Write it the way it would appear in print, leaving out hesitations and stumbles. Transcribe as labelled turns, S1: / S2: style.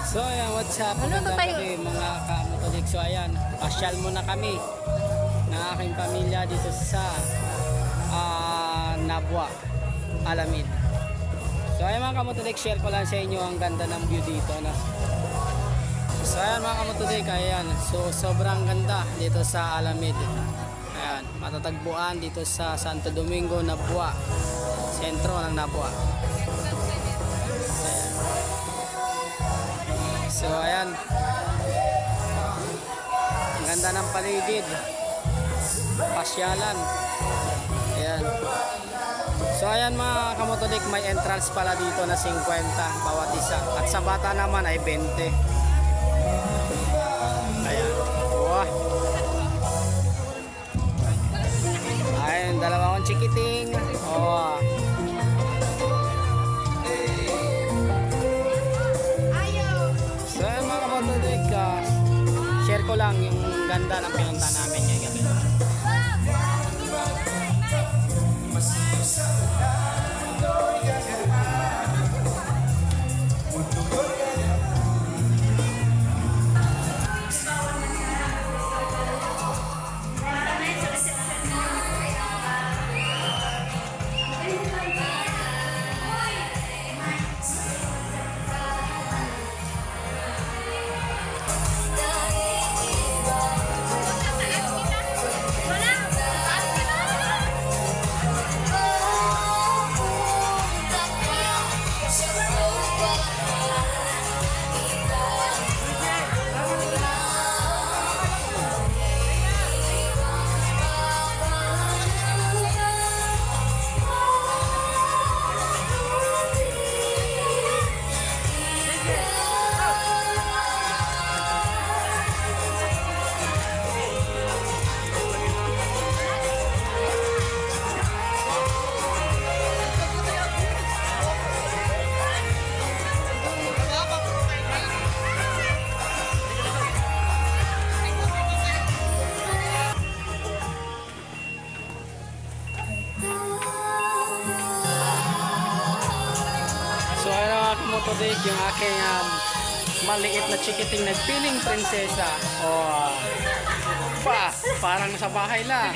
S1: So ayan, what's up?
S2: Ano to
S1: Magandang
S2: tayo?
S1: gabi mga kamotodik. So ayan, pasyal muna kami ng aking pamilya dito sa Nabwa, Alamid. So ayan mga kamotodik, share ko lang sa inyo ang ganda ng view dito. No? So ayan mga kamotodik, ayan. So sobrang ganda dito sa Alamid. Ayan, matatagpuan dito sa Santo Domingo, Nabwa. Sentro ng Nabwa. So ayan, ang ganda ng paligid, pasyalan. Ayan. So ayan mga kamotodik, may entrance pala dito na 50 bawat isa. At sa bata naman ay 20. Ayan. Wow. Ayan, dalawa akong chikiting. Oh. So ayan mga kamotodik, share ko lang yung ganda ng pinunta namin ngayong gabi. So ayun mga kamotodik, yung aking maliit na chikiting nagpiling prinsesa. Oh, parang sa bahay lang.